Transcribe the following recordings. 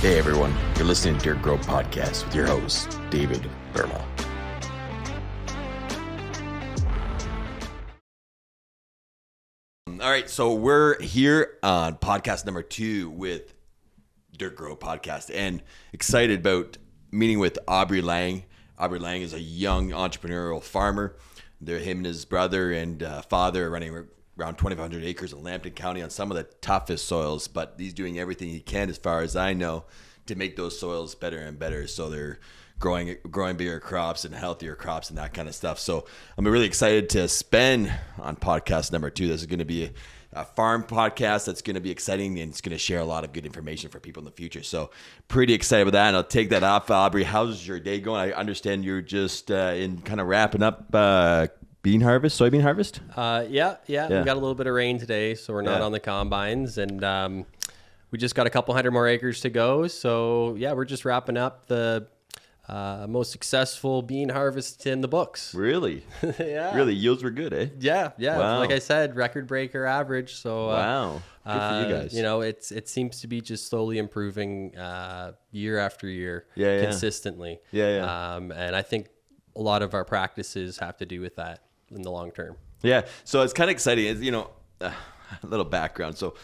Hey everyone, you're listening to Dirt Grow Podcast with your host, David Burma. All right, so we're here on podcast number 2 with Dirt Grow Podcast, and excited about meeting with Aubrey Lang. Aubrey Lang is a young entrepreneurial farmer. Him and his brother and father are running around 2,500 acres in Lambton County on some of the toughest soils, but he's doing everything he can, as far as I know, to make those soils better and better, so they're growing bigger crops and healthier crops and that kind of stuff. So I'm really excited to spend on podcast number 2. This is going to be a farm podcast that's going to be exciting, and it's going to share a lot of good information for people in the future. So pretty excited with that, and I'll take that off. Aubrey, how's your day going? I understand you're just in kind of wrapping up soybean harvest? Yeah. We got a little bit of rain today, so we're not on the combines, and we just got a couple hundred more acres to go. So yeah, we're just wrapping up the most successful bean harvest in the books. Really? Yeah. Really, yields were good, eh? Yeah. Wow. Like I said, record breaker average. So wow, good for you guys. It seems to be just slowly improving year after year, consistently. And I think a lot of our practices have to do with that in the long term. Yeah, so it's kind of exciting. It's, a little background. So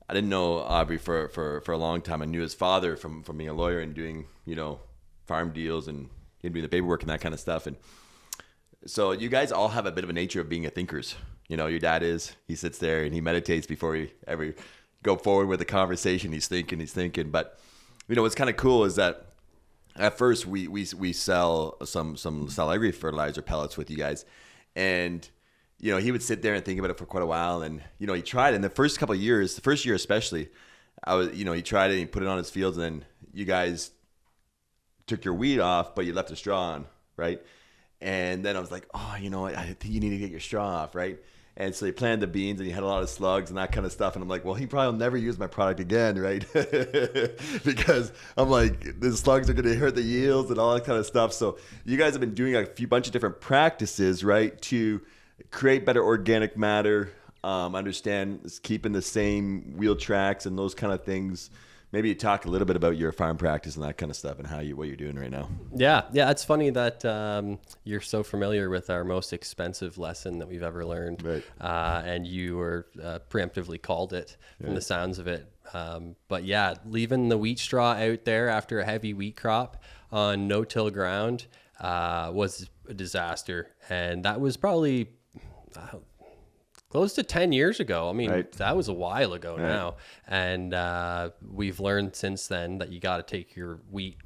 I didn't know Aubrey for a long time. I knew his father from being a lawyer and doing, farm deals and doing the paperwork and that kind of stuff. And so you guys all have a bit of a nature of being thinkers. Your dad he sits there and he meditates before he ever go forward with a conversation. He's thinking. But, what's kind of cool is that at first we sell some cell agri fertilizer pellets with you guys. And, he would sit there and think about it for quite a while. And, he tried it in the first couple of years, the first year especially, he tried it and he put it on his fields, and then you guys took your weed off, but you left the straw on, right? And then I was like, oh, I think you need to get your straw off, right? And so they planted the beans, and you had a lot of slugs and that kind of stuff. And I'm like, well, he probably will never use my product again, right? Because I'm like, the slugs are going to hurt the yields and all that kind of stuff. So you guys have been doing a bunch of different practices, right, to create better organic matter, understand keeping the same wheel tracks and those kind of things. Maybe you talk a little bit about your farm practice and that kind of stuff and what you're doing right now. Yeah. It's funny that you're so familiar with our most expensive lesson that we've ever learned. Right. And you were preemptively called it from the sounds of it. But yeah, leaving the wheat straw out there after a heavy wheat crop on no-till ground was a disaster. And that was probably close to 10 years ago. I mean, That was a while ago now. And we've learned since then that you got to take your wheat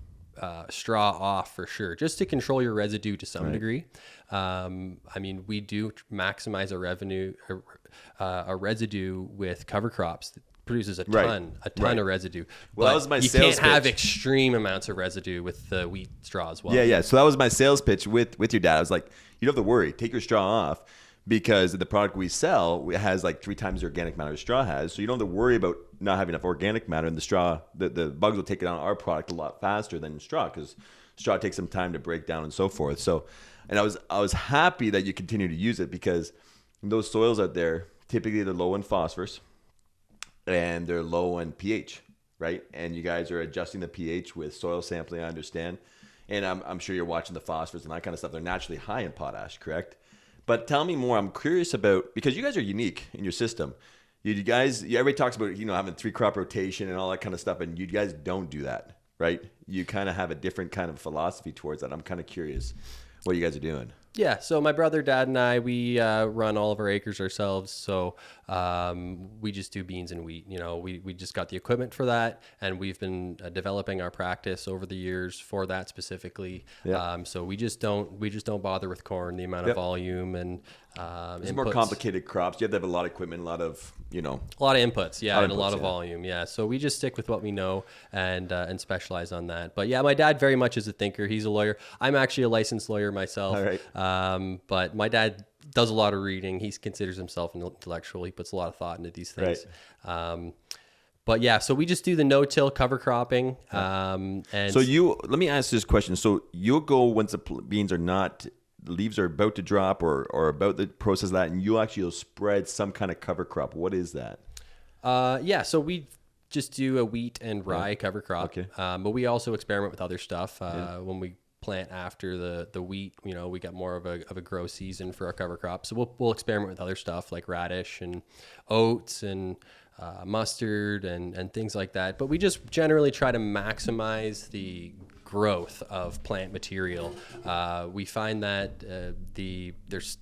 straw off for sure, just to control your residue to some degree. We do maximize a residue with cover crops. That produces a ton of residue. Well, that was my you sales can't have pitch. Extreme amounts of residue with the wheat straw as well. Yeah. So that was my sales pitch with your dad. I was like, you don't have to worry. Take your straw off. Because the product we sell has like 3 times the organic matter straw has. So you don't have to worry about not having enough organic matter. And the straw, the bugs will take it on our product a lot faster than straw, because straw takes some time to break down and so forth. So, and I was happy that you continue to use it, because those soils out there, typically they're low in phosphorus and they're low in pH, right? And you guys are adjusting the pH with soil sampling, I understand. And I'm sure you're watching the phosphorus and that kind of stuff. They're naturally high in potash, correct? But tell me more. I'm curious about, because you guys are unique in your system. Everybody talks about, having 3 crop rotation and all that kind of stuff, and you guys don't do that, right? You kind of have a different kind of philosophy towards that. I'm kind of curious what you guys are doing. Yeah, so my brother, dad, and I, we run all of our acres ourselves. So we just do beans and wheat. We just got the equipment for that, and we've been developing our practice over the years for that specifically. Yeah. So we just don't bother with corn, the amount of volume and it's more complicated crops. You have to have a lot of equipment, a lot of inputs, and a lot of volume. Yeah, so we just stick with what we know and specialize on that. But yeah, my dad very much is a thinker. He's a lawyer. I'm actually a licensed lawyer myself. All right. But my dad does a lot of reading. He considers himself an intellectual. He puts a lot of thought into these things. Right. But yeah, so we just do the no-till cover cropping. And so let me ask this question. So you'll go once the beans are not, the leaves are about to drop or about the process of that, and you'll spread some kind of cover crop. What is that? So we just do a wheat and rye cover crop. Okay. But we also experiment with other stuff. When we plant after the wheat, we got more of a grow season for our cover crop. So we'll experiment with other stuff like radish and oats and mustard and things like that. But we just generally try to maximize the growth of plant material. We find that there's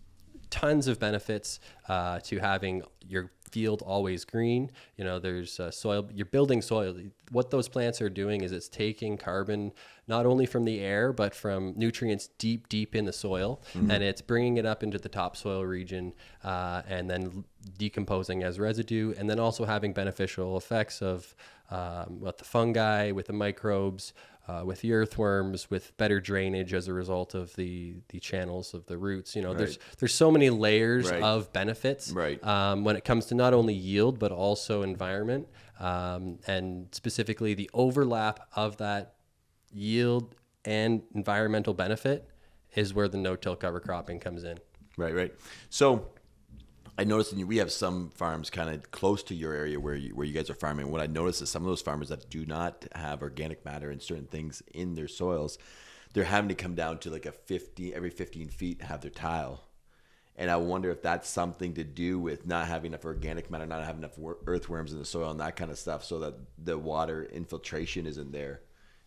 tons of benefits to having your field always green. There's soil, you're building soil. What those plants are doing is it's taking carbon not only from the air but from nutrients deep in the soil, and it's bringing it up into the topsoil region and then decomposing as residue, and then also having beneficial effects of with the fungi, with the microbes, with the earthworms, with better drainage as a result of the channels of the roots. There's so many layers of benefits when it comes to not only yield but also environment, and specifically the overlap of that yield and environmental benefit is where the no-till cover cropping comes in. Right. So I noticed we have some farms kind of close to your area where you guys are farming. What I noticed is some of those farmers that do not have organic matter and certain things in their soils, they're having to come down to like every 15 feet have their tile. And I wonder if that's something to do with not having enough organic matter, not having enough earthworms in the soil and that kind of stuff, so that the water infiltration isn't there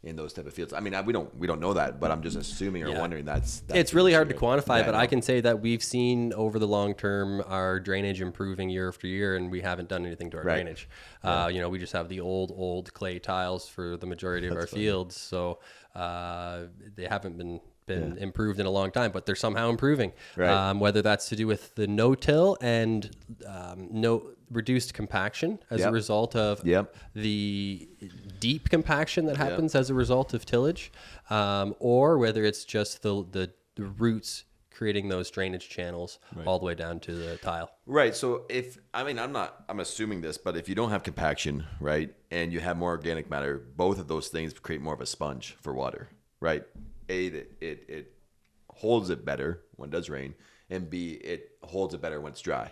in those type of fields. I mean, we don't know that, but I'm just assuming or wondering that's it's really hard to quantify, but I can say that we've seen over the long term our drainage improving year after year, and we haven't done anything to our drainage. We just have the old clay tiles for the majority of our fields, so they haven't been improved in a long time, but they're somehow improving. Whether that's to do with the no-till and reduced compaction as a result of the deep compaction that happens as a result of tillage, or whether it's just the roots creating those drainage channels all the way down to the tile. Right. So I'm assuming this, but if you don't have compaction, right, and you have more organic matter, both of those things create more of a sponge for water, right? It holds it better when it does rain, and B, it holds it better when it's dry.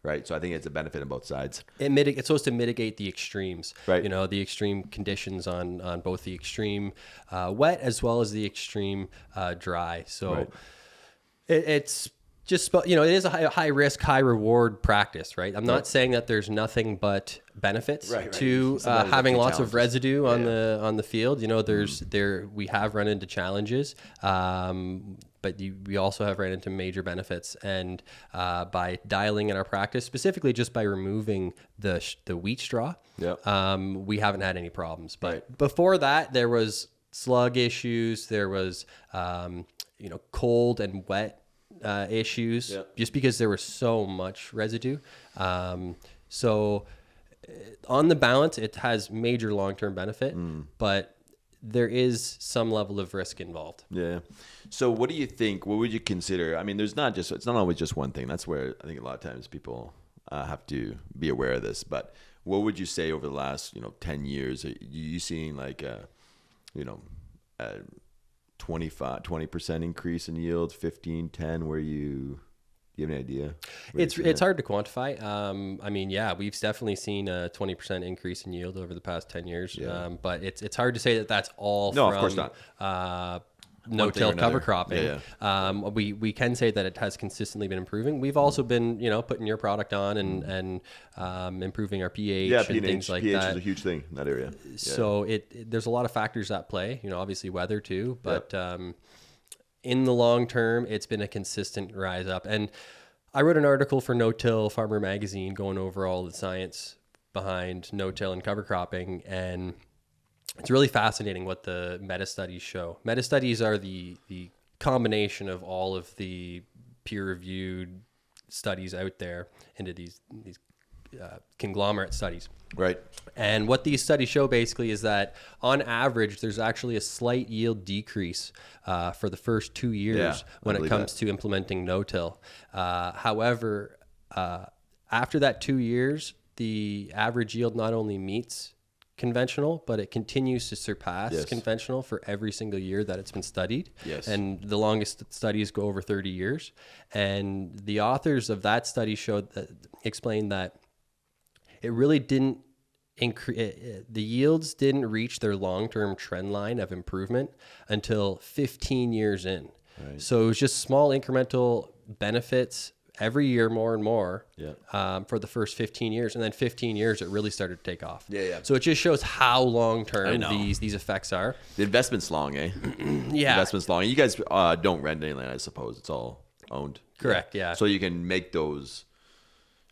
Right. So I think it's a benefit on both sides. It's supposed to mitigate the extremes, right? The extreme conditions on both the extreme wet as well as the extreme dry. So it's just, it is a high risk, high reward practice, right? I'm not saying that there's nothing but benefits to having lots of residue on the field. We have run into challenges, but we also have ran into major benefits. And by dialing in our practice, specifically just by removing the wheat straw, we haven't had any problems. But before that, there was slug issues. There was cold and wet issues, just because there was so much residue. So on the balance, it has major long-term benefit, but there is some level of risk involved. Yeah. So what do you think? What would you consider? I mean, it's not always just one thing. That's where I think a lot of times people have to be aware of this. But what would you say over the last 10 years? Are you seeing like a 20% increase in yield, 15, 10? Do you have any idea? It's hard to quantify. We've definitely seen a 20% increase in yield over the past 10 years. But it's hard to say that that's all from, of course not. No-till cover cropping. We can say that it has consistently been improving. We've also been, putting your product on and improving our pH and things like pH that. pH is a huge thing in that area. So there's a lot of factors at play. Obviously weather too, but in the long term, it's been a consistent rise up. And I wrote an article for No-Till Farmer Magazine going over all the science behind no-till and cover cropping, and it's really fascinating what the meta-studies show. Meta-studies are the combination of all of the peer-reviewed studies out there into these conglomerate studies. Right. And what these studies show basically is that on average, there's actually a slight yield decrease for the first 2 years when it comes to implementing no-till. However, after that 2 years, the average yield not only meets conventional, but it continues to surpass conventional for every single year that it's been studied. And the longest studies go over 30 years. And the authors of that study explained that it really didn't the yields didn't reach their long-term trend line of improvement until 15 years in. Right. So it was just small incremental benefits every year, more and more, for the first 15 years. And then 15 years, it really started to take off. Yeah. So it just shows how long-term these effects are. The investment's long, eh? Yeah. Investment's long. You guys don't rent any land, I suppose. It's all owned. Correct, yeah. So you can make those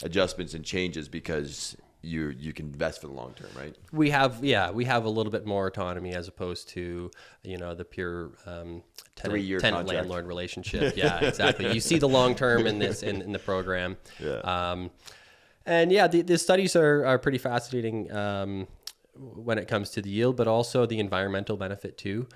adjustments and changes because you can invest for the long term, right? We have a little bit more autonomy as opposed to the pure tenant landlord relationship. Yeah, exactly. You see the long term in this in the program. Yeah. The studies are pretty fascinating when it comes to the yield, but also the environmental benefit too.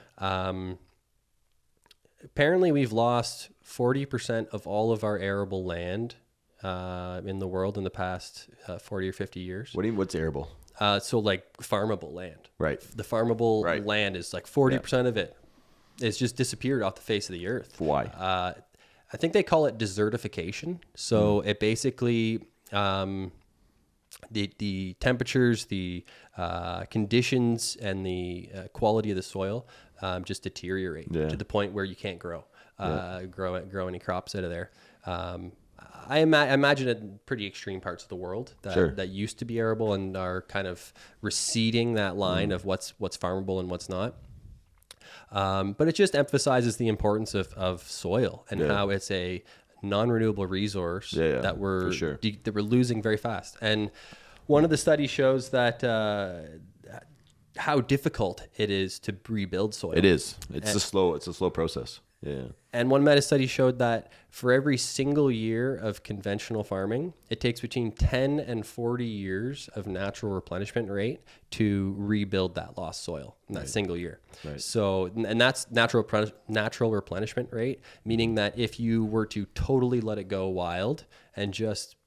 Apparently, we've lost 40% of all of our arable land in the world in the past 40 or 50 years. What's arable? So like farmable land. Right. The farmable land is like 40% of it. It's just disappeared off the face of the earth. Why? I think they call it desertification. So it basically, the temperatures, the conditions, and the quality of the soil just deteriorate to the point where you can't grow any crops out of there. I imagine it in pretty extreme parts of the world that used to be arable and are kind of receding that line of what's farmable and what's not. But it just emphasizes the importance of soil and how it's a non-renewable resource that we're losing very fast. And one of the studies shows that how difficult it is to rebuild soil. It is. It's a slow process. Yeah. And one meta study showed that for every single year of conventional farming, it takes between 10 and 40 years of natural replenishment rate to rebuild that lost soil in that single year. Right. So, and that's natural replenishment rate, meaning that if you were to totally let it go wild and just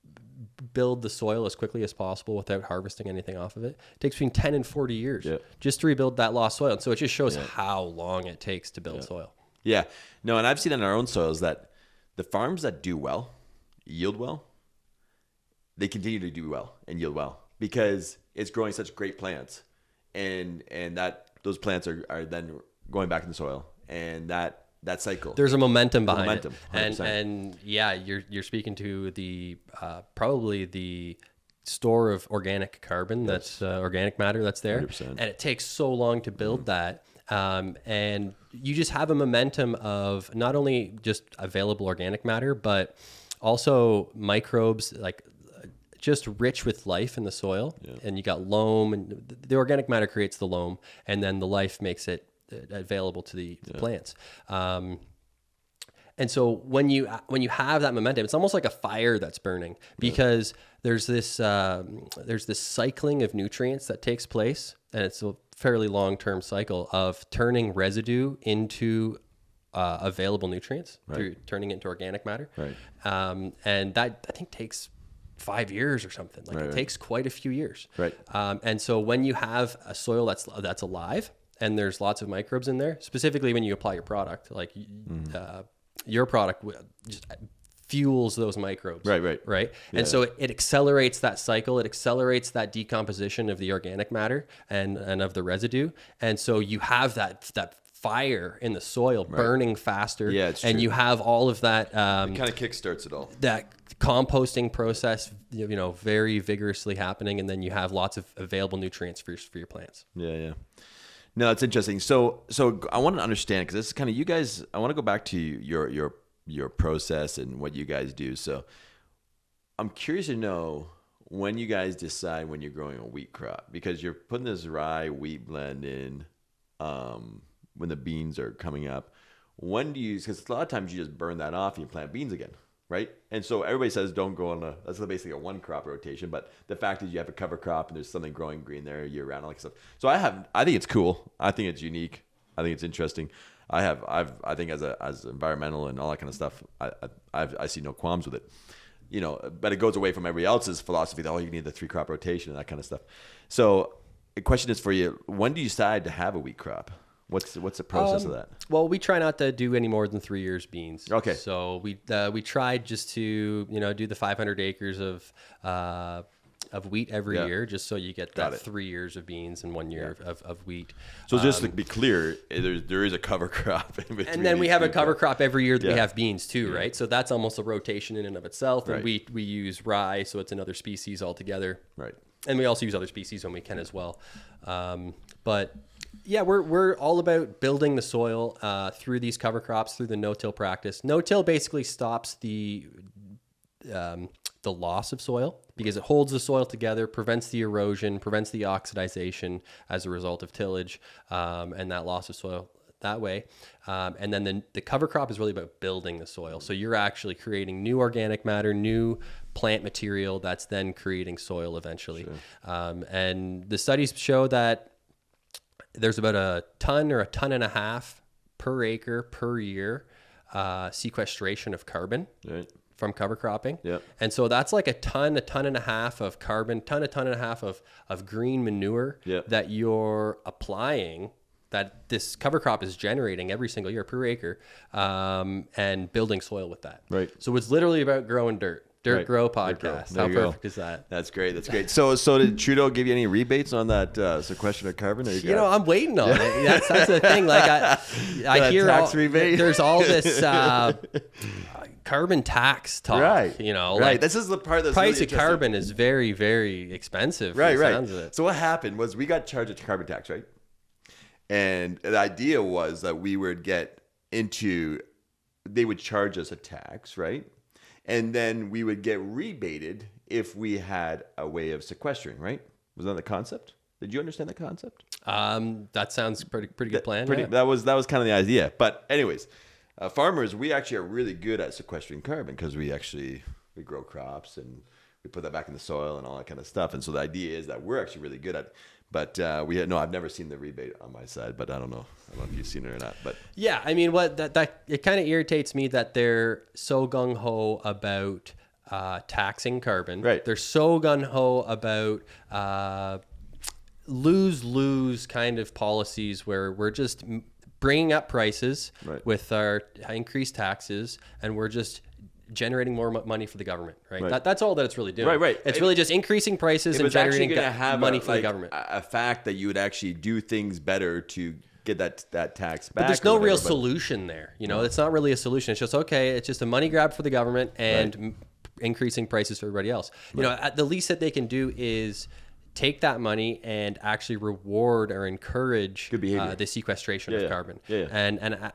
build the soil as quickly as possible without harvesting anything off of it, it takes between 10 and 40 years just to rebuild that lost soil. And so it just shows how long it takes to build soil. Yeah. No, and I've seen in our own soils that the farms that do well, yield well, they continue to do well and yield well because it's growing such great plants. And that those plants are then going back in the soil. And that cycle. There's a momentum behind it. And you're speaking to the probably the store of organic carbon, that's organic matter that's there. 100%. And it takes so long to build that. And you just have a momentum of not only just available organic matter, but also microbes, like just rich with life in the soil. Yeah. And you got loam, and the organic matter creates the loam, and then the life makes it available to the plants. And so when you have that momentum, it's almost like a fire that's burning because there's this cycling of nutrients that takes place, and it's a fairly long-term cycle of turning residue into available nutrients through turning it into organic matter. Right. And that I think takes 5 years or something. It takes quite a few years. Right. And so when you have a soil that's alive and there's lots of microbes in there, specifically when you apply your product, your product just fuels those microbes. Right. Yeah. And so it accelerates that cycle. It accelerates that decomposition of the organic matter and of the residue. And so you have that fire in the soil burning faster. Yeah, it's true. And you have all of that. It kind of kickstarts it all. That composting process, very vigorously happening. And then you have lots of available nutrients for your plants. Yeah. No, it's interesting. So I want to understand, because this is kind of you guys. I want to go back to your process and what you guys do. So I'm curious to know when you guys decide when you're growing a wheat crop, because you're putting this rye wheat blend in when the beans are coming up. When do you? Because a lot of times you just burn that off and you plant beans again. Right. And so everybody says don't go on that's basically a one crop rotation. But the fact is you have a cover crop and there's something growing green there year round, all that stuff. So I think it's cool. I think it's unique. I think it's interesting. I think as environmental and all that kind of stuff, I see no qualms with it. But it goes away from everybody else's philosophy that you need the 3 crop rotation and that kind of stuff. So the question is for you, when do you decide to have a wheat crop? What's the process of that? Well, we try not to do any more than 3 years beans. Okay. So we tried just to do the 500 acres of of wheat every year, just so you get that 3 years of beans and 1 year of wheat. So just to be clear, there is a cover crop. And then we have a cover crop every year that we have beans too, right? So that's almost a rotation in and of itself. And we use rye, so it's another species altogether. Right. And we also use other species when we can as well. But yeah, we're all about building the soil through these cover crops, through the no-till practice. No-till basically stops the loss of soil because it holds the soil together, prevents the erosion, prevents the oxidization as a result of tillage, and that loss of soil that way. And then the cover crop is really about building the soil. So you're actually creating new organic matter, new plant material that's then creating soil eventually. Sure. And the studies show that there's about a ton or a ton and a half per acre per year sequestration of carbon. Right. From cover cropping. Yep. And so that's like a ton and a half of carbon, ton and a half of green manure that you're applying, that this cover crop is generating every single year per acre, and building soil with that. Right. So it's literally about growing dirt. Dirt Grow podcast. How perfect is that? That's great. That's great. So did Trudeau give you any rebates on that sequestration of carbon? I'm waiting on it. That's the thing. Like I hear tax rebate. There's all this carbon tax talk. Right. Like this is the part that's price really of carbon is very, very expensive. Right. So what happened was we got charged a carbon tax, right? And the idea was that we would they would charge us a tax, right? And then we would get rebated if we had a way of sequestering, right? Was that the concept? Did you understand the concept? That sounds pretty good plan. That was kind of the idea. But anyways, farmers, we actually are really good at sequestering carbon because we grow crops and we put that back in the soil and all that kind of stuff. And so the idea is that we're actually really good at it. But I've never seen the rebate on my side, but I don't know if you've seen it or not. But yeah, I mean, it kind of irritates me that they're so gung ho about taxing carbon. Right. They're so gung ho about lose kind of policies where we're just bringing up prices with our increased taxes, and we're just generating more money for the government, right? That's all that it's really doing. Right. It's really just increasing prices and generating money for the government. A fact that you would actually do things better to get that tax back. But there's no real solution there. It's not really a solution. It's just, it's just a money grab for the government and increasing prices for everybody else. At the least that they can do is take that money and actually reward or encourage the sequestration of carbon. Yeah. And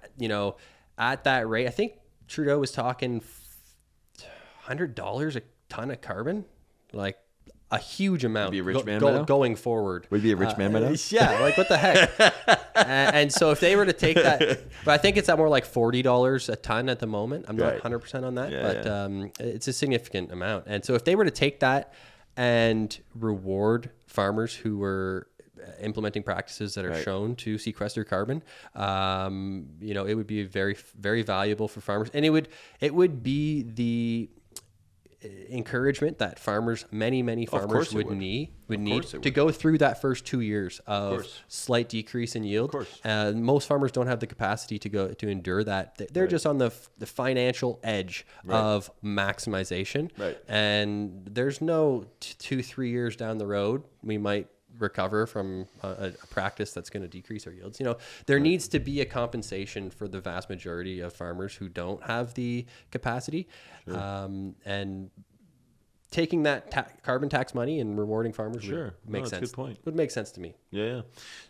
at that rate, I think Trudeau was talking $100 a ton of carbon, like a huge amount. Would be a rich man going forward. Would be a rich man by now? Yeah, like what the heck? And so if they were to take that, but I think it's at more like $40 a ton at the moment. I'm not 100% on that, but it's a significant amount. And so if they were to take that and reward farmers who were implementing practices that are shown to sequester carbon, it would be very, very valuable for farmers, and it would be the encouragement that many farmers would need to go through that first 2 years of slight decrease in yield. Most farmers don't have the capacity to endure that. They're just on the financial edge of maximization, and there's no 2-3 years down the road we might recover from a practice that's going to decrease our yields. There needs to be a compensation for the vast majority of farmers who don't have the capacity. And taking that carbon tax money and rewarding farmers would make sense. Good point. Would make sense to me. Yeah.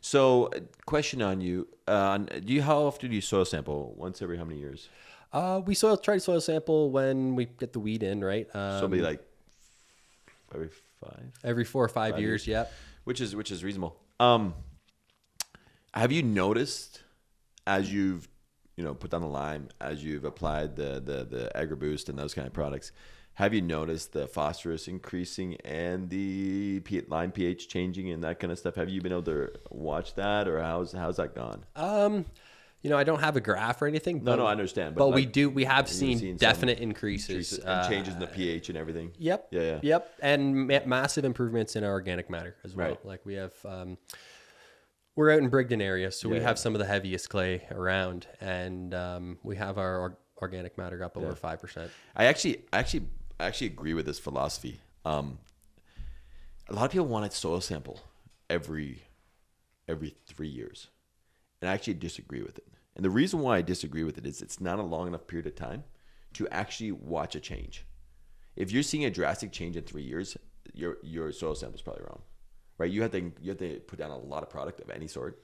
So, question on you: how often do you soil sample? Once every how many years? We try to soil sample when we get the weed in, right? So it'll be like every 4 or 5 years. Yep. Which is reasonable. Have you noticed as you've put down the lime, as you've applied the AgriBoost and those kind of products, have you noticed the phosphorus increasing and the lime pH changing and that kind of stuff? Have you been able to watch that, or how's that gone? I don't have a graph or anything. But, no, I understand. But we have seen definite increases. And changes in the pH and everything. Yep. Yeah. Yep. And massive improvements in our organic matter as well. Like we have, we're out in Brigden area, so we have some of the heaviest clay around, and we have our organic matter up over 5%. I actually agree with this philosophy. a lot of people want a soil sample every 3 years. And I actually disagree with it. And the reason why I disagree with it is it's not a long enough period of time to actually watch a change. If you're seeing a drastic change in 3 years, your soil sample is probably wrong, right? You have to put down a lot of product of any sort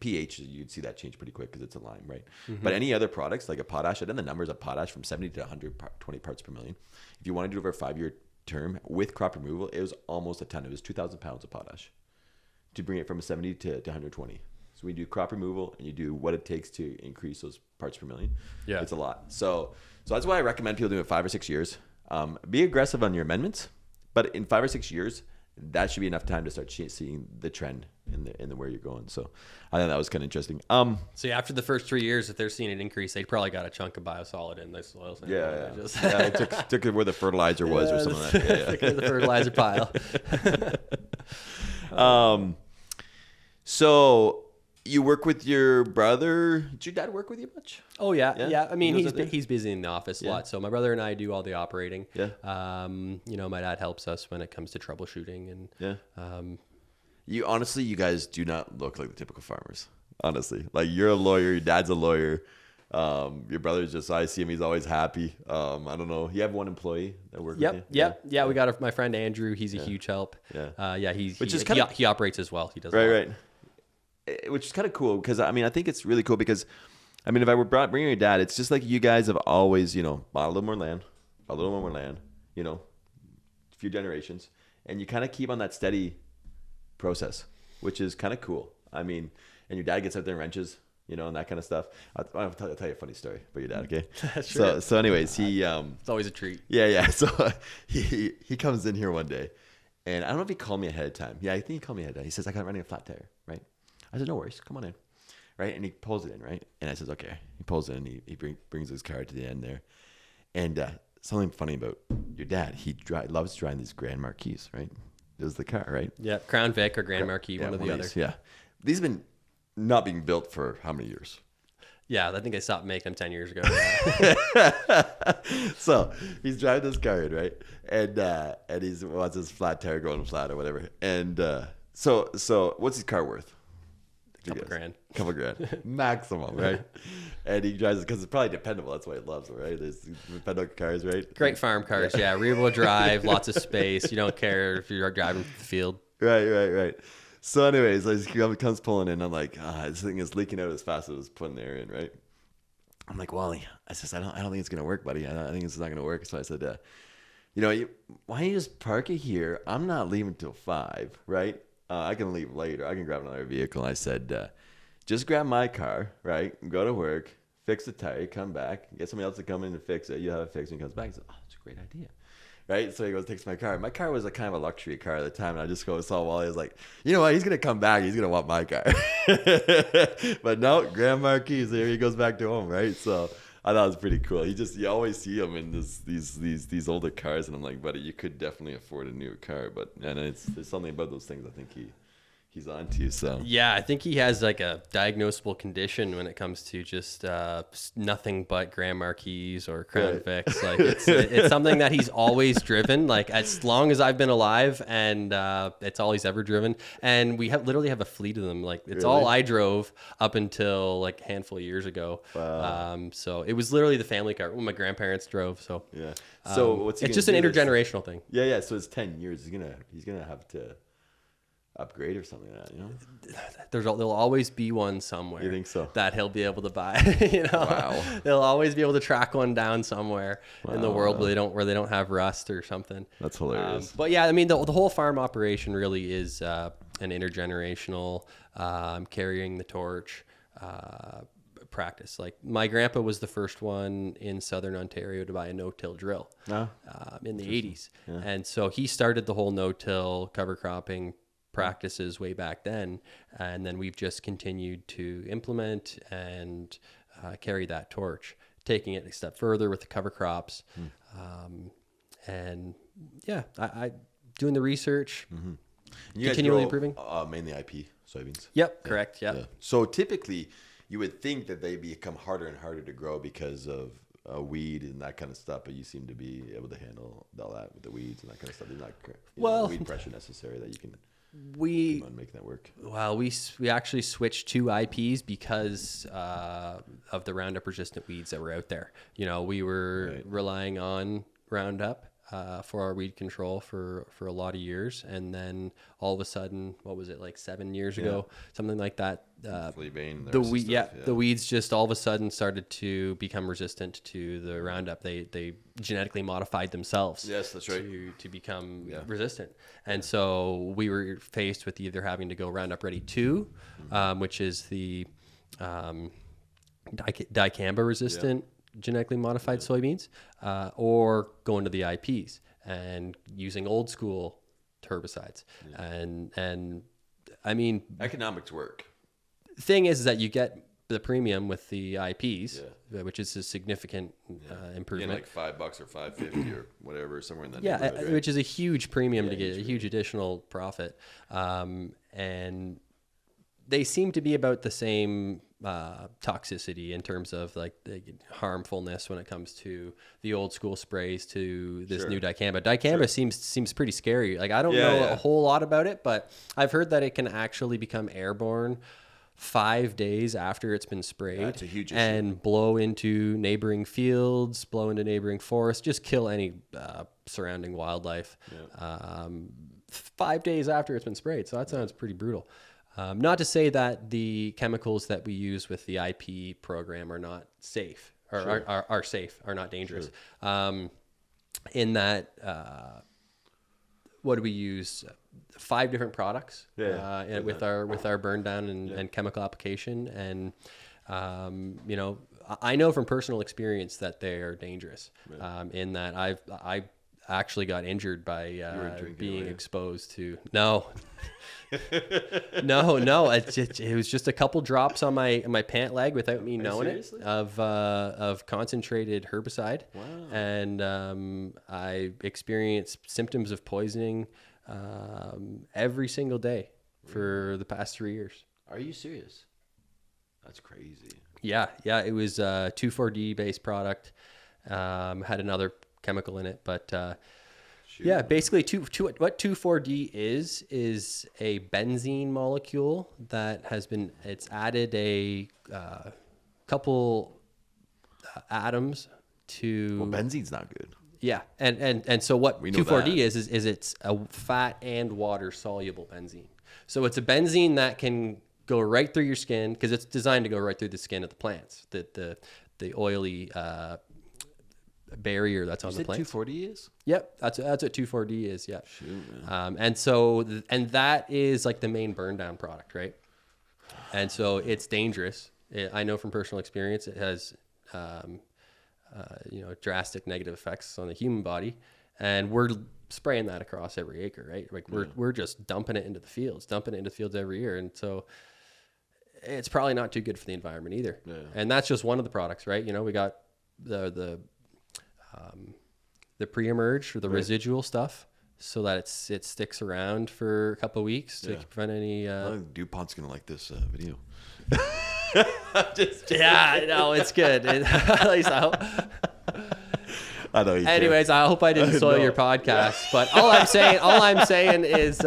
pH, you'd see that change pretty quick because it's a lime, right? Mm-hmm. But any other products like a potash, I done the numbers of potash from 70 to 120 parts per million. If you want to do it over a 5-year term with crop removal, it was almost a ton. It was 2,000 pounds of potash to bring it from 70 to 120. So we do crop removal and you do what it takes to increase those parts per million. Yeah, it's a lot. So that's why I recommend people doing it 5 or 6 years. Be aggressive on your amendments, but in 5 or 6 years, that should be enough time to start seeing the trend in the where you're going. So I think that was kind of interesting. So after the first 3 years, if they're seeing an increase, they probably got a chunk of biosolid in their soils. Yeah. It took it where the fertilizer was or something like that. Yeah. The fertilizer pile. So you work with your brother. Did your dad work with you much? Oh yeah. I mean, he's busy in the office a lot. So my brother and I do all the operating. Yeah. My dad helps us when it comes to troubleshooting and. You guys do not look like the typical farmers. Honestly, like you're a lawyer, your dad's a lawyer. Your brother's just, I see him, he's always happy. I don't know. You have one employee that works with you? Yeah. We got my friend Andrew. He's a huge help. Yeah. He operates as well. He does. Right. Which is kind of cool because I think it's really cool because if I were bringing your dad, it's just like you guys have always, bought a little more land, a few generations, and you kind of keep on that steady process, which is kind of cool. And your dad gets out there and wrenches, and that kind of stuff. I'll tell you a funny story about your dad, okay? Sure. So anyways, it's always a treat. Yeah. So he comes in here one day, and I don't know if he called me ahead of time. Yeah, I think he called me ahead of time. He says, I got running a flat tire, right? I said, no worries, come on in, right? And he pulls it in, right? And I says, okay. He pulls it in, he brings his car to the end there. And something funny about your dad, he loves driving these Grand Marquis, right? This is the car, right? Yeah, Crown Vic or Grand Marquis, one or the other. Yeah. These have been not being built for how many years? Yeah, I think I stopped making them 10 years ago. So he's driving this car in, right? And he wants his flat tire going flat or whatever. And so what's his car worth? Couple grand. Maximum, right? And he drives it because it's probably dependable. That's why he loves it, right? There's dependable cars, right? Great farm cars, yeah. Rear-wheel drive, lots of space. You don't care if you're driving the field. Right. So anyways, he comes pulling in. I'm like, this thing is leaking out as fast as it was putting air in, right? I'm like, Wally, I don't think it's going to work, buddy. I think it's not going to work. So I said, why don't you just park it here? I'm not leaving till 5, right? I can leave later. I can grab another vehicle. And I said, just grab my car, right? Go to work, fix the tire, come back, get somebody else to come in and fix it. You have it fixed, and he comes back and says, that's a great idea, right? So he goes, takes my car. My car was a kind of a luxury car at the time, and I just saw Wally. I was like, you know what? He's gonna come back. He's gonna want my car. But no, Grand Marquis. Here he goes back to home, right? So I thought it was pretty cool. You always see him in these older cars, and I'm like, buddy, you could definitely afford a newer car. But there's something about those things I think he's on to. So yeah, I think he has like a diagnosable condition when it comes to just nothing but Grand Marquis or Crown Vics. Like it's something that he's always driven, like as long as I've been alive, and it's all he's ever driven. And we literally have a fleet of them. Like it's all I drove up until like a handful of years ago. Wow. So it was literally the family car when my grandparents drove. So yeah. So it's just an intergenerational thing. Yeah. So it's 10 years. He's gonna have to upgrade or something like that, There'll always be one somewhere. You think so? That he'll be able to buy. Wow. They'll always be able to track one down somewhere in the world where they don't have rust or something. That's hilarious. But yeah, the whole farm operation really is an intergenerational carrying the torch practice. Like my grandpa was the first one in southern Ontario to buy a no-till drill in the 80s. Yeah. And so he started the whole no-till cover cropping practices way back then, and then we've just continued to implement and carry that torch, taking it a step further with the cover crops. And yeah, I doing the research, continually improving. Mainly IP soybeans. Yep, correct. Yeah. So typically you would think that they become harder and harder to grow because of a weed and that kind of stuff, but you seem to be able to handle all that with the weeds and that kind of stuff. There's not weed pressure necessary that you can make that work. Well, we actually switched to IPs because of the Roundup resistant weeds that were out there. We were relying on Roundup for our weed control for a lot of years, and then all of a sudden, what was it, like 7 years ago, something like that? Fleabane, the weeds just all of a sudden started to become resistant to the Roundup. They genetically modified themselves. Yes, that's right. To become resistant, and so we were faced with either having to go Roundup Ready 2, which is the dicamba resistant. Genetically modified soybeans, or going to the IPs and using old school herbicides. And I mean, economics work. Thing is that you get the premium with the IPs, which is a significant improvement. Like $5 or $5.50 or whatever, somewhere in that neighborhood, right? Which is a huge premium to get a huge additional profit. And they seem to be about the same toxicity in terms of like the harmfulness when it comes to the old school sprays to this new dicamba. Dicamba seems pretty scary. Like I don't know a whole lot about it, but I've heard that it can actually become airborne 5 days after it's been sprayed. That's a huge issue. And blow into neighboring fields, blow into neighboring forests, just kill any surrounding wildlife 5 days after it's been sprayed. So that sounds pretty brutal. Not to say that the chemicals that we use with the IP program are not safe, or are safe, are not dangerous. In that, what do we use? 5 different products with our burn down and chemical application. And, I know from personal experience that they are dangerous. In that I actually got injured by being exposed to no. It was just a couple drops on my pant leg without me knowing it of concentrated herbicide. Wow. And I experienced symptoms of poisoning every single day for the past 3 years. Are you serious? That's crazy. Yeah. It was a 2,4-D based product. Had another chemical in it, but basically what 2,4-D is a benzene molecule that it's added a couple atoms to. Well, benzene's not good. Yeah, and so what 2,4-D is it's a fat and water soluble benzene. So it's a benzene that can go right through your skin because it's designed to go right through the skin of the plants. The oily barrier that's on the plants. 2,4-D is? Yep, that's what 2,4-D is. Yeah. Shoot, man. And that is like the main burn down product, right? And so it's dangerous. I know from personal experience it has drastic negative effects on the human body, and we're spraying that across every acre, right? Like we're just dumping it into the fields every year, and so it's probably not too good for the environment either. Yeah. And that's just one of the products, right? We got the pre-emerge or the residual stuff, so that it sticks around for a couple of weeks to prevent any. I think DuPont's gonna like this video. It's good. At least I hope. I know. Anyways, I hope I didn't soil your podcast. But all I'm saying is,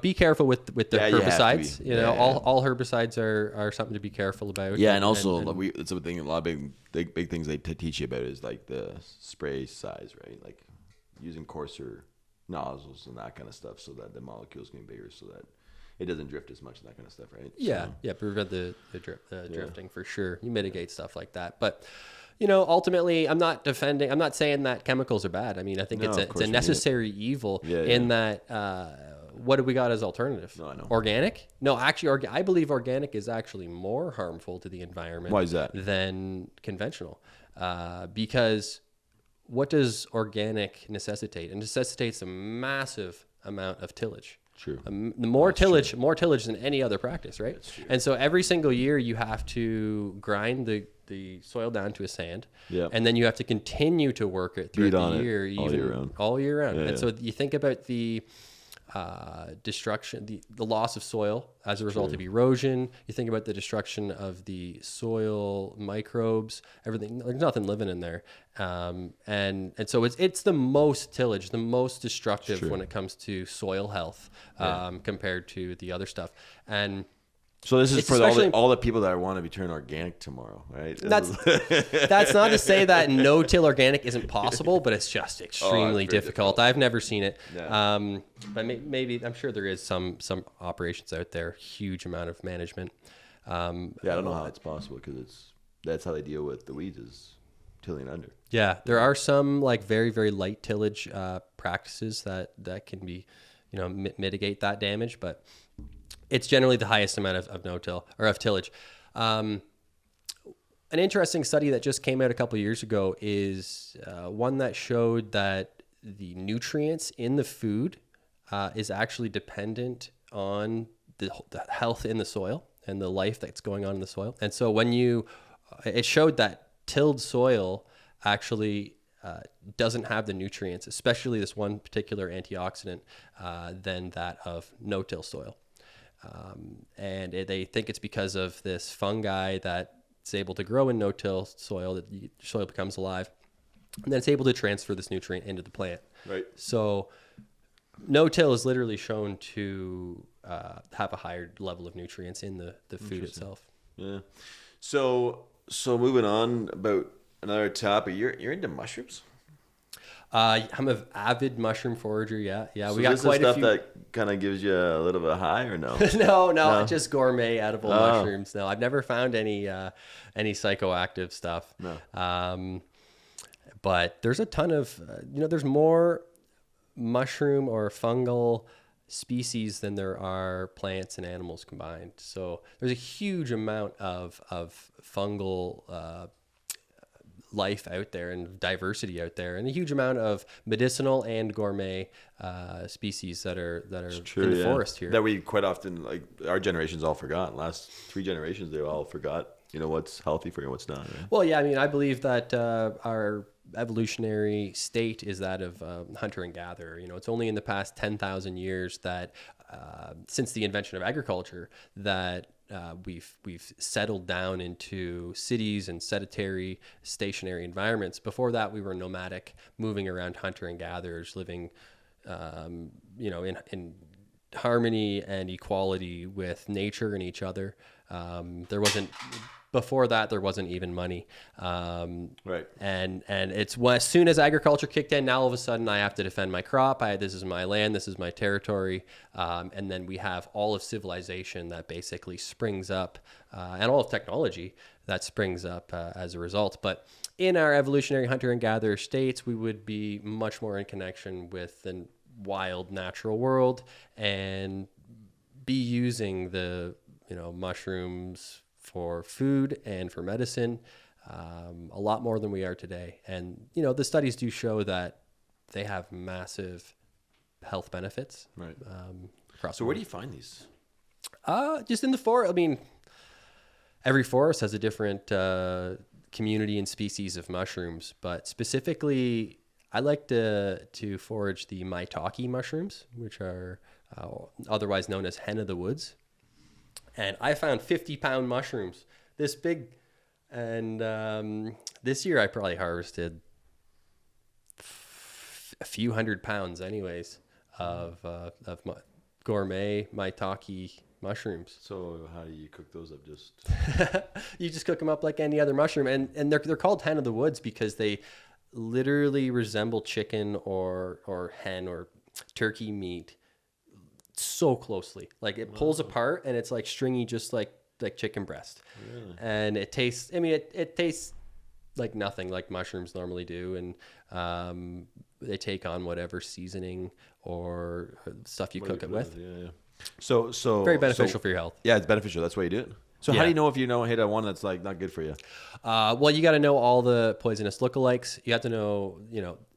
be careful with the herbicides. All herbicides are something to be careful about. Yeah, and also it's a thing. A lot of big things they teach you about is like the spray size, right? Like using coarser nozzles and that kind of stuff, so that the molecules can be bigger, so that it doesn't drift as much and that kind of stuff, right? Yeah, prevent the drifting for sure. You mitigate stuff like that, but. Ultimately, I'm not saying that chemicals are bad. I mean, I think it's a necessary evil in that. What do we got as alternative? No, I know. Organic? No, actually, I believe organic is actually more harmful to the environment. Why is that? Than conventional. Because what does organic necessitate? It necessitates a massive amount of tillage. True. More tillage than any other practice, right? That's true. And so every single year you have to grind the soil down to a sand, and then you have to continue to work it through the year, all year round. Yeah, and so you think about the destruction, the loss of soil as a result of erosion. You think about the destruction of the soil microbes, everything. There's nothing living in there, and so it's the most tillage, the most destructive when it comes to soil health compared to the other stuff. And so this is for all the people that want to be turned organic tomorrow, right? That's not to say that no-till organic isn't possible, but it's just extremely difficult. I've never seen it. Yeah. But maybe, I'm sure there is some operations out there, huge amount of management. I don't know how it's possible because that's how they deal with the weeds, is tilling under. Yeah, there are some like very, very light tillage practices that can be, mitigate that damage, but it's generally the highest amount of no-till or of tillage. An interesting study that just came out a couple of years ago is one that showed that the nutrients in the food is actually dependent on the health in the soil and the life that's going on in the soil. And so it showed that tilled soil actually doesn't have the nutrients, especially this one particular antioxidant, than that of no-till soil. And they think it's because of this fungi that's able to grow in no-till soil, that the soil becomes alive, and then it's able to transfer this nutrient into the plant. Right. So no-till is literally shown to have a higher level of nutrients in the food itself. Yeah. So moving on about another topic, you're into mushrooms? I'm an avid mushroom forager. Yeah. So We got quite a few. That kind of gives you a little bit of high, or no? no, just gourmet edible mushrooms. No, I've never found any psychoactive stuff. No. But there's a ton of there's more mushroom or fungal species than there are plants and animals combined. So there's a huge amount of fungal life out there and diversity out there, and a huge amount of medicinal and gourmet species that are in the forest here that we quite often, like our generation's all forgot. Last 3 generations, they all forgot what's healthy for you and what's not, right? Well, yeah, I mean, I believe that our evolutionary state is that of hunter and gatherer. It's only in the past 10,000 years that since the invention of agriculture that we've settled down into cities and sedentary, stationary environments. Before that, we were nomadic, moving around, hunter and gatherers, living, in harmony and equality with nature and each other. Before that, there wasn't even money. Right. And it's as soon as agriculture kicked in, now all of a sudden I have to defend my crop. This is my land. This is my territory. And then we have all of civilization that basically springs up, and all of technology that springs up as a result. But in our evolutionary hunter and gatherer states, we would be much more in connection with the wild natural world and be using the, mushrooms for food and for medicine, a lot more than we are today. And, the studies do show that they have massive health benefits. Right. So where do you find these? Just in the forest. I mean, every forest has a different community and species of mushrooms, but specifically, I like to forage the maitake mushrooms, which are otherwise known as hen of the woods. And I found 50-pound mushrooms this big. And this year I probably harvested a few hundred pounds anyways of gourmet maitake mushrooms. So how do you cook those up? Just you just cook them up like any other mushroom. And they're called hen of the woods because they literally resemble chicken or hen or turkey meat so closely. Like it pulls apart and it's like stringy, just like chicken breast. Really? And it tastes, it tastes like nothing like mushrooms normally do. And they take on whatever seasoning or stuff you cook it with. Yeah. So very beneficial for your health. Yeah, it's beneficial. That's why you do it. So how do you know if hit one that's like not good for you? Well, you got to know all the poisonous lookalikes. You have to know,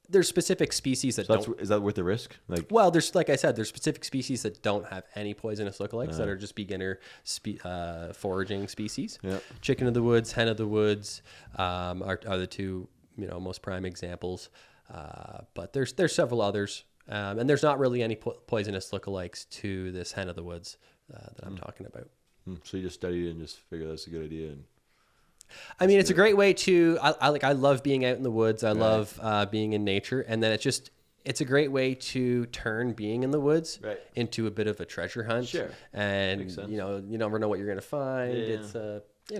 there's specific species that don't. Is that worth the risk? Well, like I said, there's specific species that don't have any poisonous lookalikes that are just beginner foraging species. Yeah. Chicken of the woods, hen of the woods are the two most prime examples. But there's several others. And there's not really any poisonous lookalikes to this hen of the woods that I'm talking about. So you just studied it and just figured that's a good idea. And I mean, it's a great way to, I love being out in the woods. I love being in nature. And then it's a great way to turn being in the woods into a bit of a treasure hunt. Sure. And, you never know what you're going to find. Yeah.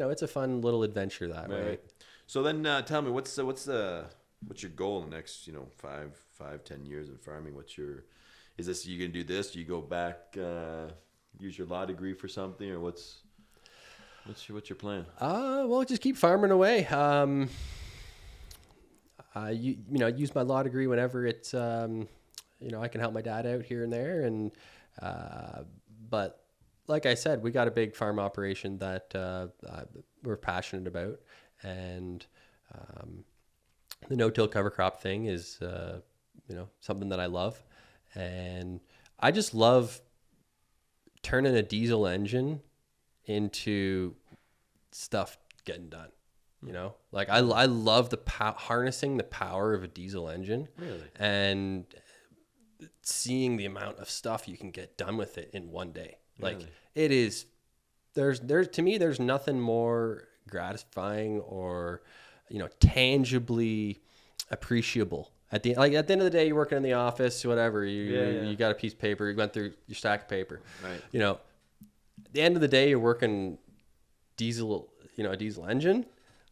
It's a fun little adventure that way. So then tell me, what's your goal in the next, 5-10 years in farming? Is this, you going to do this? Do you go back, use your law degree for something, or what's your plan? Well, just keep farming away. Use my law degree whenever it's, I can help my dad out here and there. And, but like I said, we got a big farm operation that, we're passionate about. And, the no-till cover crop thing is, something that I love. And I just love turning a diesel engine into stuff getting done. Like I love harnessing the power of a diesel engine, really, and seeing the amount of stuff you can get done with it in one day. Like it is, to me, there's nothing more gratifying or, tangibly appreciable. At the end of the day, you're working in the office, whatever, you got a piece of paper, you went through your stack of paper, right? At the end of the day, you're working diesel, a diesel engine.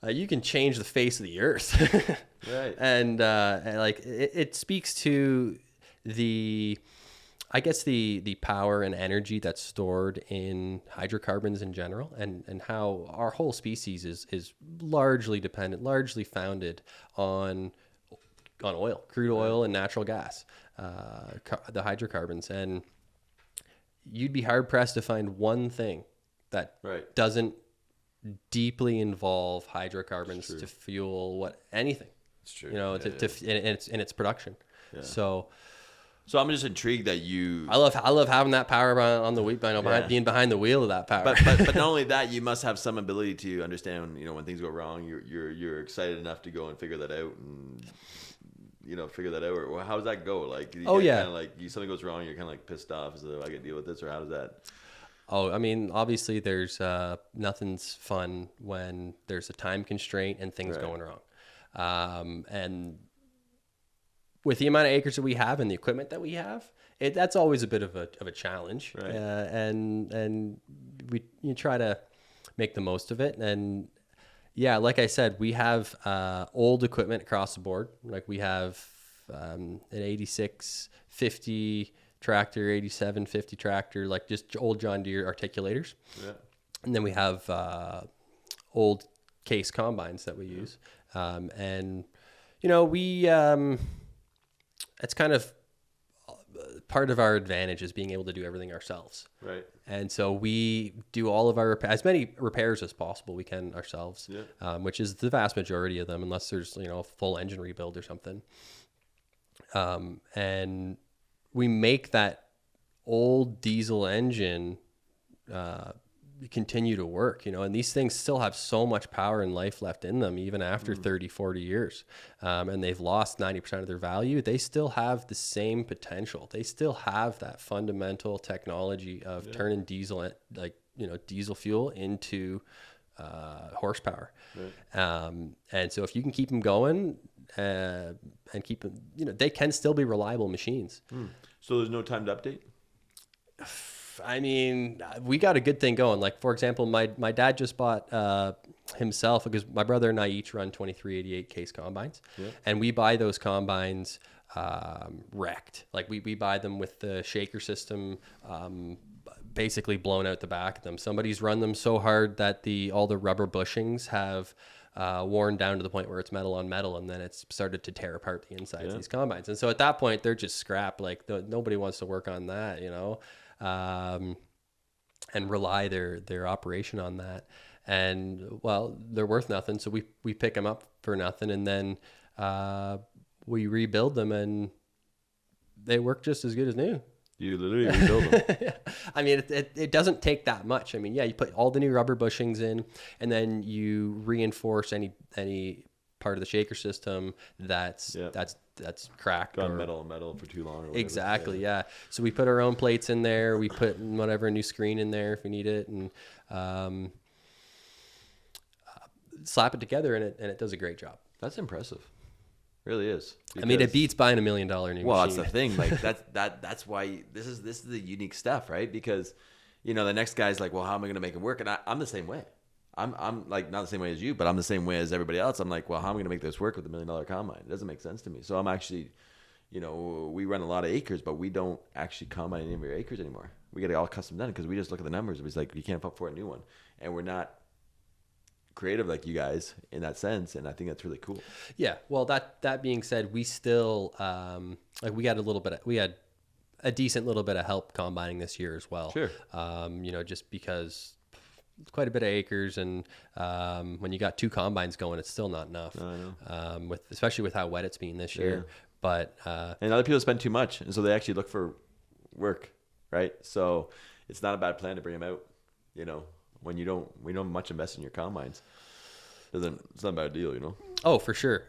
You can change the face of the earth. Right. And it speaks to the power and energy that's stored in hydrocarbons in general, and how our whole species is largely founded on oil, crude oil and natural gas, the hydrocarbons. And you'd be hard pressed to find one thing that doesn't deeply involve hydrocarbons to fuel anything. It's true. In its production. Yeah. So I'm just intrigued that you. I love having that power on the wheel, being behind the wheel of that power. But not only that, you must have some ability to understand. When things go wrong, you're excited enough to go and figure that out and. Figure that out, or how does that go? Like, something goes wrong, you're kind of like pissed off. So I got to deal with this, or how does that? Oh, I mean, obviously there's nothing's fun when there's a time constraint and things going wrong. And with the amount of acres that we have and the equipment that we have, that's always a bit of a challenge. Right. And you try to make the most of it. And yeah, like I said, we have old equipment across the board. Like we have an 8650 tractor, 8750 tractor, like just old John Deere articulators. Yeah. And then we have old case combines that we use. And it's kind of part of our advantage is being able to do everything ourselves. Right. And so we do all of our as many repairs as possible we can ourselves, which is the vast majority of them, unless there's, a full engine rebuild or something. And we make that old diesel engine continue to work, and these things still have so much power and life left in them, even after 30, 40 years. And they've lost 90% of their value. They still have the same potential. They still have that fundamental technology of turning diesel, diesel fuel into horsepower. Right. And so if you can keep them going and keep them, they can still be reliable machines. So there's no time to update? I mean, we got a good thing going. Like, for example, my dad just bought himself, because my brother and I each run 2388 case combines. Yeah. And we buy those combines wrecked. Like, we buy them with the shaker system basically blown out the back of them. Somebody's run them so hard that all the rubber bushings have worn down to the point where it's metal on metal, and then it's started to tear apart the insides of these combines. And so at that point, they're just scrap. Like, nobody wants to work on that, and rely their operation on that. And well, they're worth nothing, so we pick them up for nothing, and then we rebuild them, and they work just as good as new. You literally rebuild them. Yeah. I mean, it doesn't take that much. I mean, you put all the new rubber bushings in, and then you reinforce any part of the shaker system that's that's cracked. Gone metal for too long. Or whatever. Exactly. Yeah. So we put our own plates in there. We put whatever, a new screen in there if we need it, and slap it together, and it does a great job. That's impressive. Really is. I mean, it beats buying $1 million new machine. Well, that's the thing. Like that's why this is the unique stuff, right? Because, you know, the next guy's like, well, how am I going to make it work? And I'm the same way. I'm like not the same way as you, but I'm the same way as everybody else. I'm like, well, how am I going to make this work with $1 million combine? It doesn't make sense to me. So I'm actually, you know, we run a lot of acres, but we don't actually combine any of our acres anymore. We get it all custom done because we just look at the numbers. It's like, you can't afford a new one, and we're not creative like you guys in that sense, and I think that's really cool. Yeah. Well, that being said, we still like we had a decent little bit of help combining this year as well. Sure. You know, just because quite a bit of acres, and when you got 2 combines going, it's still not enough. I know. Especially with how wet it's been this year. But and other people spend too much, and so they actually look for work, right? So it's not a bad plan to bring them out, you know. When we don't much invest in your combines, it's not a bad deal, you know. Oh, for sure.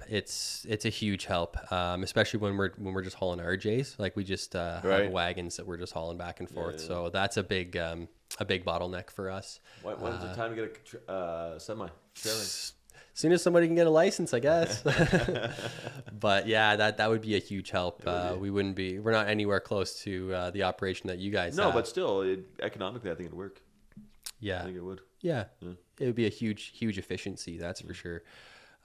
It's a huge help, especially when we're just hauling RJs. Like we just have wagons that we're just hauling back and forth. Yeah. So that's a big bottleneck for us. When's the time to get a semi trailer? As soon as somebody can get a license, I guess. But yeah, that would be a huge help. We're not anywhere close to the operation that you guys have. No, but still, economically, I think it'd work. Yeah, I think it would. Yeah. It would be a huge efficiency, that's for sure.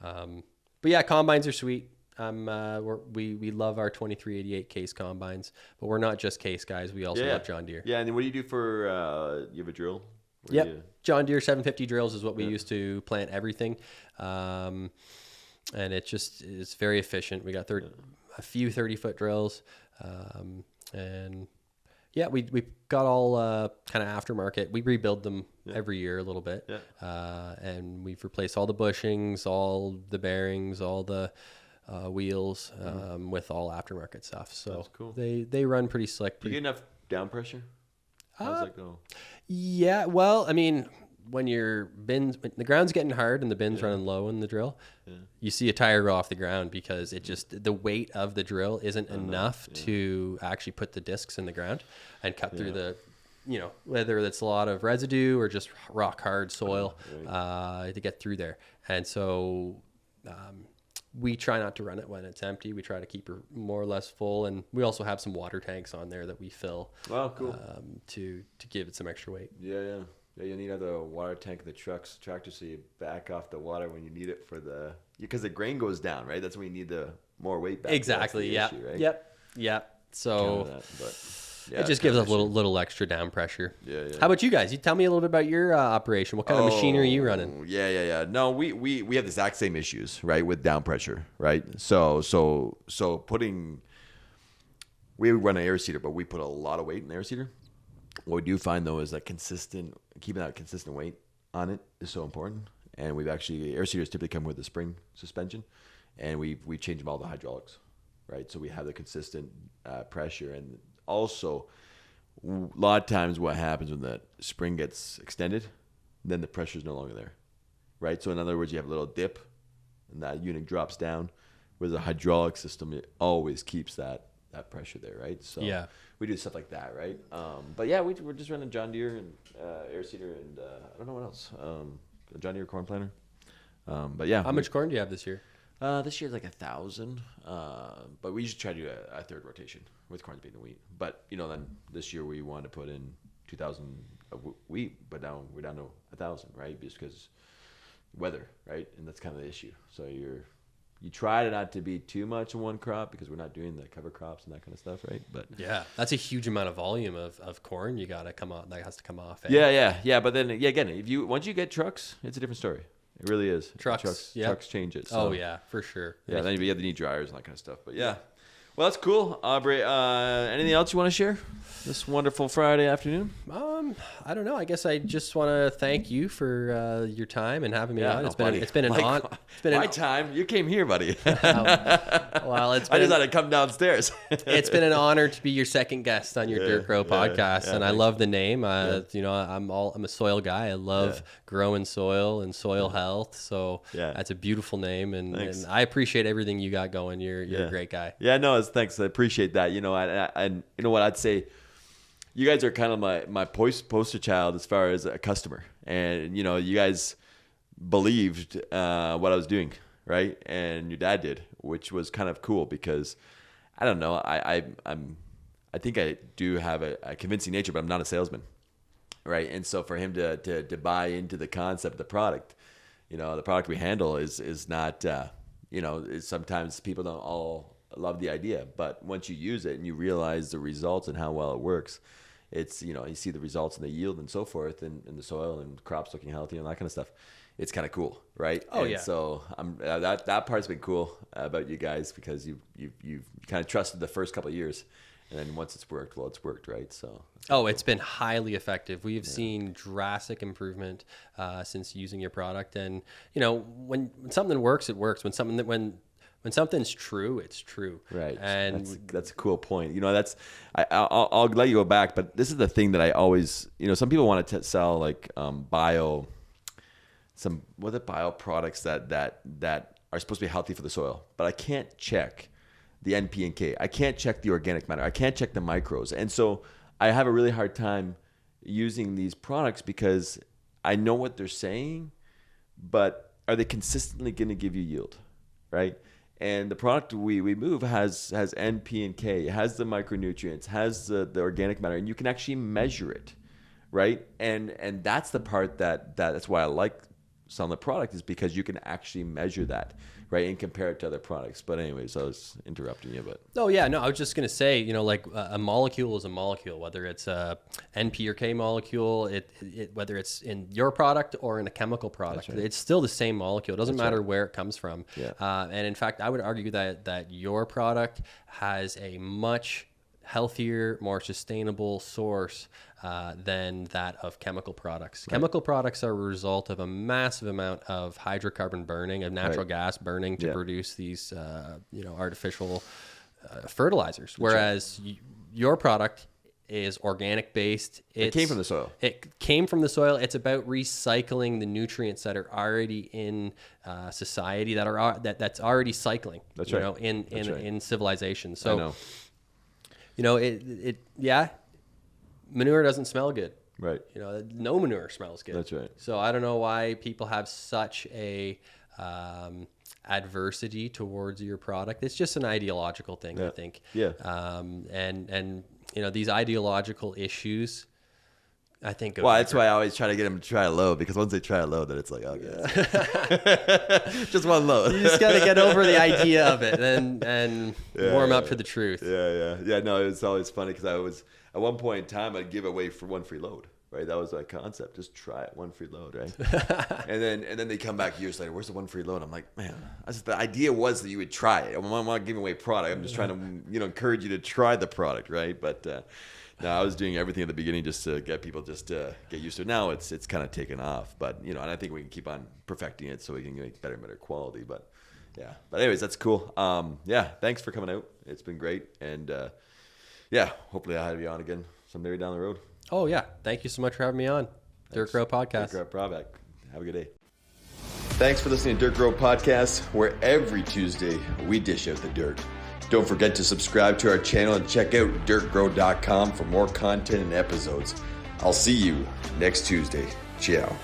But yeah, combines are sweet. We love our 2388 case combines, but we're not just case guys. We also love John Deere. Yeah, and then what do you do for? You have a drill? Yep. John Deere 750 drills is what we use to plant everything, and it's very efficient. We got a few 30-foot drills, and. Yeah, we got all kind of aftermarket. We rebuild them every year a little bit, and we've replaced all the bushings, all the bearings, all the wheels with all aftermarket stuff. So that's cool. They run pretty slick. Do you get enough down pressure? How does that go? Yeah, well, I mean, when the ground's getting hard and the bin's running low in the drill, you see a tire go off the ground because the weight of the drill isn't enough to actually put the discs in the ground and cut through the, you know, whether it's a lot of residue or just rock hard soil to get through there. And so we try not to run it when it's empty. We try to keep her more or less full, and we also have some water tanks on there that we fill. Wow, cool. To give it some extra weight. Yeah, you need to have the water tank in the tractor so you back off the water when you need it because the grain goes down, right? That's when you need the more weight back. Exactly. Yeah. Right? Yep. So it just gives us a little extra down pressure. Yeah. How about you guys? You tell me a little bit about your operation. What kind of machinery are you running? Yeah. No, we have the exact same issues, right, with down pressure, right? So we run an air seeder, but we put a lot of weight in the air seeder. What we do find though is that keeping that consistent weight on it is so important. And we've actually, air seeders typically come with a spring suspension, and we change them all the hydraulics, right? So we have the consistent pressure. And also, a lot of times what happens when the spring gets extended, then the pressure is no longer there, right? So in other words, you have a little dip, and that unit drops down. Whereas a hydraulic system, it always keeps that pressure there, right? So we do stuff like that, right? But yeah, we're just running John Deere and air seeder, and I don't know what else. John Deere corn planter. But yeah. How much corn do you have this year? This year's like 1,000. But we usually try to do a third rotation with corn being the wheat. But then this year we wanted to put in 2,000 of wheat, but now we're down to 1,000, right? Just because weather, right? And that's kind of the issue. So you try to not to be too much in one crop because we're not doing the cover crops and that kind of stuff, right? But yeah, that's a huge amount of volume of corn you got to come off. That has to come off. Yeah. But then again, once you get trucks, it's a different story. It really is. Trucks change it. So. Oh yeah, for sure. Yeah, then you have to need dryers and that kind of stuff. But yeah, well, that's cool, Aubrey. Anything else you want to share this wonderful Friday afternoon? I don't know. I guess I just want to thank you for your time and having me on. It's been an honor. My time. You came here, buddy. Well, I just had to come downstairs. It's been an honor to be your second guest on your Dirt Grow podcast, and I love the name. You know, I'm a soil guy. I love growing soil and soil health. So that's a beautiful name, and I appreciate everything you got going. You're a great guy. Yeah, no, thanks. I appreciate that. You know, and you know what I'd say. You guys are kind of my poster child as far as a customer, and you know, you guys believed what I was doing, right? And your dad did, which was kind of cool because I don't know, I think I do have a convincing nature, but I'm not a salesman, right? And so for him to buy into the concept of the product, you know, the product we handle is not, you know, sometimes people don't all love the idea, but once you use it and you realize the results and how well it works, it's, you know, you see the results in the yield and so forth in the soil and crops looking healthy and that kind of stuff. It's kind of cool, right? Oh, and yeah. So that part's been cool about you guys because you've kind of trusted the first couple of years, and then once it's worked, well, it's worked, right? So. It's been highly effective. We have seen drastic improvement since using your product, and you know, when something works, it works. When something's true, it's true. Right. And that's a cool point. You know, I'll let you go back, but this is the thing that I always, you know, some people want to sell like bio products that are supposed to be healthy for the soil, but I can't check the NP and K. I can't check the organic matter. I can't check the microbes. And so I have a really hard time using these products because I know what they're saying, but are they consistently going to give you yield, right? And the product we move has NP and K, it has the micronutrients, has the organic matter, and you can actually measure it, right? And that's the part that's why I like selling the product, is because you can actually measure that, right, and compare it to other products. But anyways, I was interrupting you, but. Oh yeah, no, I was just gonna say, you know, like a molecule is a molecule, whether it's a NP or K molecule, whether it's in your product or in a chemical product, it's still the same molecule. It doesn't matter where it comes from. Yeah. And in fact, I would argue that your product has a much healthier, more sustainable source than that of chemical products. Right. Chemical products are a result of a massive amount of hydrocarbon burning, of natural gas burning to produce these, you know, artificial fertilizers. Whereas your product is organic based. It came from the soil. It came from the soil. It's about recycling the nutrients that are already in society, that's already cycling. That's you right. know, in civilization. So. I know. You know, manure doesn't smell good. Right. You know, no manure smells good. That's right. So I don't know why people have such a adversity towards your product. It's just an ideological thing, I think. Yeah. And you know, these ideological issues, I think. Well, that's why I always try to get them to try it low, because once they try it low, then it's like, okay, just one load. You just got to get over the idea of it and warm up to the truth. Yeah. No, it's always funny because I was, at one point in time, I'd give away for one free load, right? That was my concept. Just try it, one free load, right? and then they come back years later, where's the one free load? I'm like, man, the idea was that you would try it. I'm not giving away product. I'm just trying to, you know, encourage you to try the product, right? But no, I was doing everything at the beginning just to get people just to get used to it. Now it's kind of taken off, but you know, and I think we can keep on perfecting it so we can make better and better quality. But yeah, but anyways, that's cool. Yeah, thanks for coming out. It's been great, and yeah, hopefully I'll have you on again someday down the road. Oh yeah, thank you so much for having me on. Dirt Grow Podcast. Dirt Grow Product. Have a good day. Thanks for listening to Dirt Grow Podcast, where every Tuesday we dish out the dirt. Don't forget to subscribe to our channel and check out dirtgrow.com for more content and episodes. I'll see you next Tuesday. Ciao.